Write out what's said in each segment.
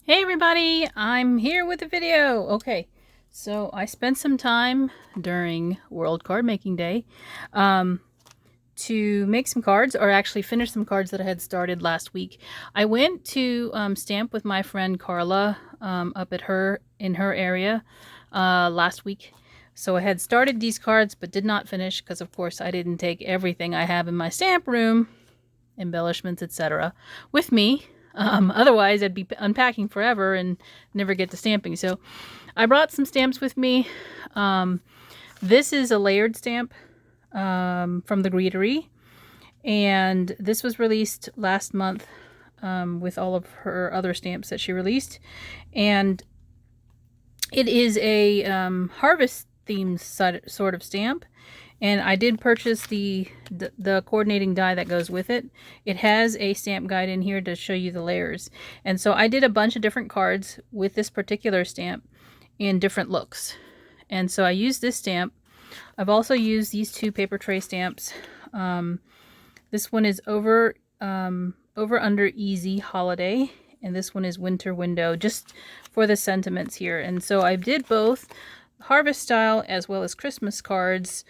Hey everybody, I'm here with a video. Okay, so I spent some time during World Cardmaking Day to make some cards, or actually finish some cards that I had started last week. I went to stamp with my friend Carla up at in her area last week. So I had started these cards but did not finish because of course I didn't take everything I have in my stamp room, embellishments, etc., with me. Otherwise, I'd be unpacking forever and never get to stamping. So I brought some stamps with me. This is a layered stamp from the Greetery. And this was released last month with all of her other stamps that she released. And it is a harvest themed sort of stamp. And I did purchase the coordinating die that goes with it. It has a stamp guide in here to show you the layers. And so I did a bunch of different cards with this particular stamp in different looks. And so I used this stamp. I've also used these two paper tray stamps. This one is over under easy holiday, and this one is winter window, just for the sentiments here. And so I did both harvest style as well as Christmas cards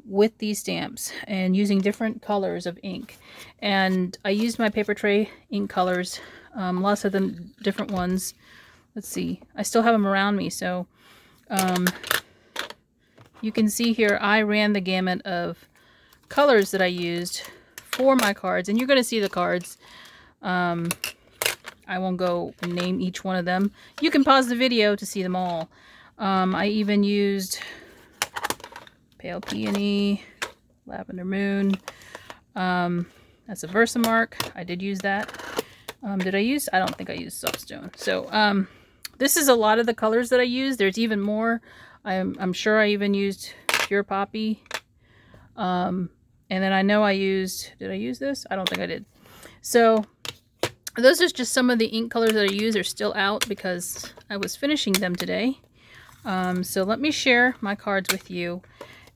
with these stamps and using different colors of ink. And I used my paper tray ink colors, lots of them different ones. Let's see, I still have them around me, so you can see here I ran the gamut of colors that I used for my cards, and you're going to see the cards. I won't go and name each one of them. You can pause the video to see them all. I even used Pale Peony, Lavender Moon. That's a Versamark. I did use that. Did I use? I don't think I used Softstone. So this is a lot of the colors that I used. There's even more. I'm sure I even used Pure Poppy. And then I know I used, did I use this? I don't think I did. So those are just some of the ink colors that I used. They're still out because I was finishing them today. So let me share my cards with you,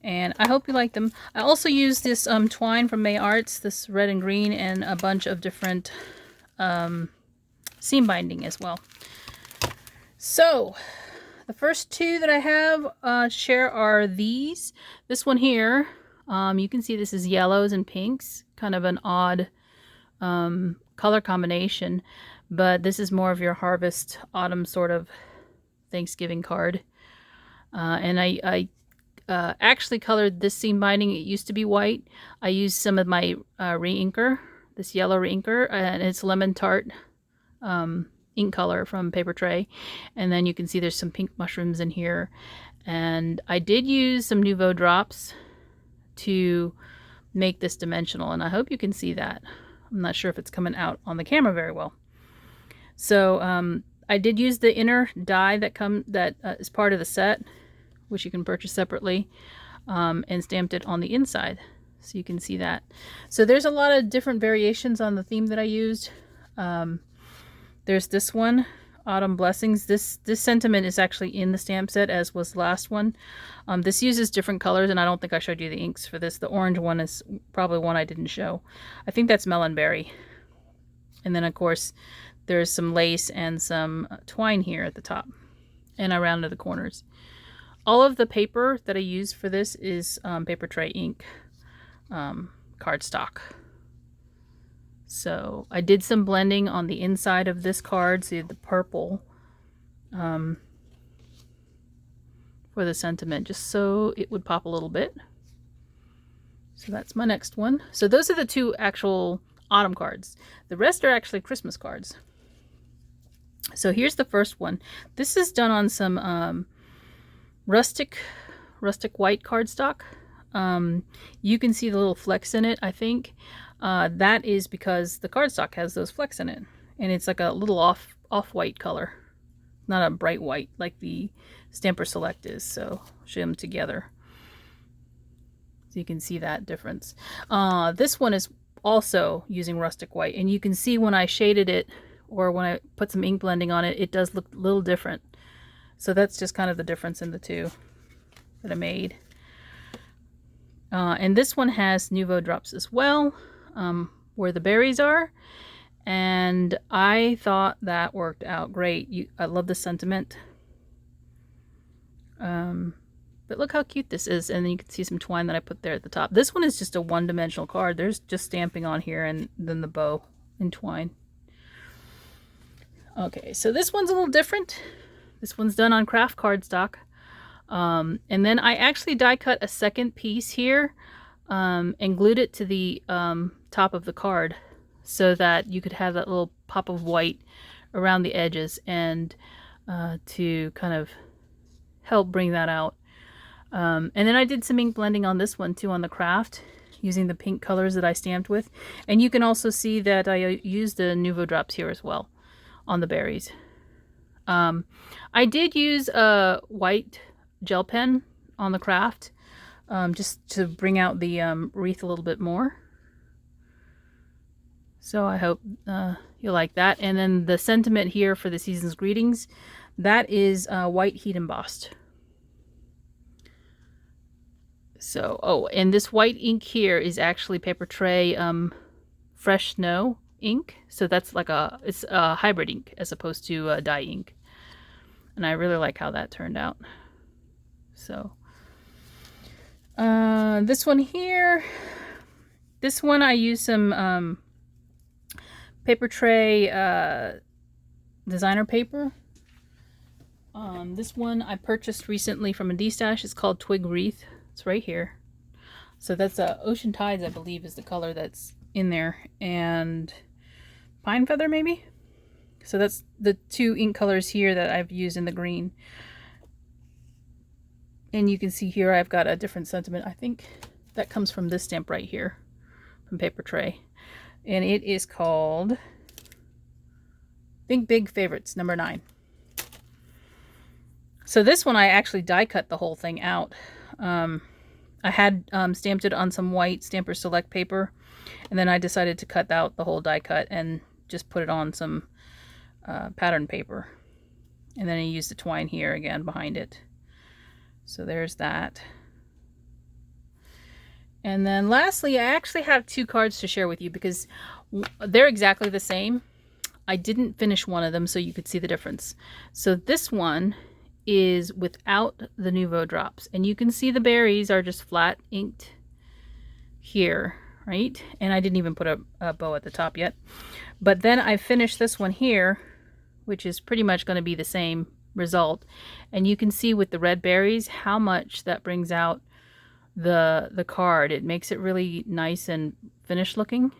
and I hope you like them. I also used this twine from May Arts, this red and green, and a bunch of different seam binding as well. So the first two that I have share are these. This one here, you can see this is yellows and pinks, kind of an odd color combination, but this is more of your harvest autumn sort of Thanksgiving card. And I actually colored this seam binding. It used to be white. I used some of my re-inker, this yellow re-inker, and it's Lemon Tart ink color from Paper Tray. And then you can see there's some pink mushrooms in here. And I did use some Nouveau drops to make this dimensional, and I hope you can see that. I'm not sure if it's coming out on the camera very well. So I did use the inner die that is part of the set, which you can purchase separately, and stamped it on the inside, so you can see that. So there's a lot of different variations on the theme that I used. There's this one, Autumn Blessings. This sentiment is actually in the stamp set, as was the last one. This uses different colors, and I don't think I showed you the inks for this. The orange one is probably one I didn't show. I think that's Melonberry. And then, of course, there's some lace and some twine here at the top, and around to the corners. All of the paper that I used for this is Paper Tray ink cardstock. So I did some blending on the inside of this card, see the purple, for the sentiment, just so it would pop a little bit. So that's my next one. So those are the two actual autumn cards. The rest are actually Christmas cards. So here's the first one. This is done on some rustic white cardstock. You can see the little flecks in it, I think. That is because the cardstock has those flecks in it, and it's like a little off-white color, not a bright white like the Stamper Select is. So I'll show them together so you can see that difference. This one is also using rustic white, and you can see when I shaded it, or when I put some ink blending on it, it does look a little different. So that's just kind of the difference in the two that I made. And this one has Nouveau drops as well, where the berries are. And I thought that worked out great. I love the sentiment. But look how cute this is. And then you can see some twine that I put there at the top. This one is just a one-dimensional card. There's just stamping on here and then the bow in twine. Okay, so this one's a little different. This one's done on craft cardstock. And then I actually die cut a second piece here and glued it to the top of the card so that you could have that little pop of white around the edges and to kind of help bring that out. And then I did some ink blending on this one too on the craft using the pink colors that I stamped with. And you can also see that I used the Nuvo drops here as well on the berries. I did use a white gel pen on the craft just to bring out the wreath a little bit more. So I hope you like that. And then the sentiment here for the season's greetings, that is white heat embossed. So, oh, and this white ink here is actually Paper Tray Fresh Snow ink. So that's like it's a hybrid ink as opposed to dye ink. And I really like how that turned out. So, this one here, this one I used some Paper Tray designer paper. This one I purchased recently from a D-Stash. It's called Twig Wreath. It's right here. So that's Ocean Tides, I believe, is the color that's in there. And Pine Feather, maybe? So that's the two ink colors here that I've used in the green. And you can see here I've got a different sentiment. I think that comes from this stamp right here from Paper Tray. And it is called Think Big Favorites, number 9. So this one I actually die cut the whole thing out. I had stamped it on some white Stampers Select paper, and then I decided to cut out the whole die cut and just put it on some pattern paper. And then I used the twine here again behind it. So there's that. And then lastly, I actually have 2 cards to share with you because they're exactly the same. I didn't finish one of them so you could see the difference. So this one is without the Nuvo drops, and you can see the berries are just flat inked here, right? And I didn't even put a bow at the top yet. But then I finished this one here, which is pretty much going to be the same result, and you can see with the red berries how much that brings out the card. It makes it really nice and finished looking.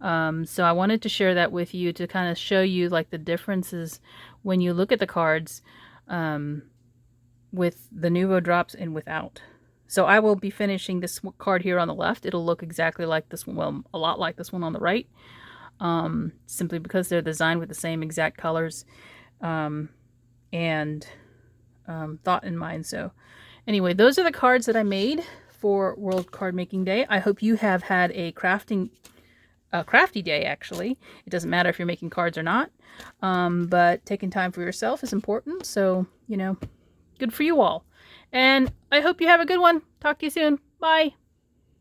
So I wanted to share that with you to kind of show you like the differences when you look at the cards with the Nuvo drops and without. So I will be finishing this card here on the left. It'll look exactly like this one, well, a lot like this one on the right, simply because they're designed with the same exact colors and thought in mind. So anyway, those are the cards that I made for World Card Making Day. I hope you have had a crafty day, actually. It doesn't matter if you're making cards or not, but taking time for yourself is important. So, you know, good for you all. And I hope you have a good one. Talk to you soon. Bye.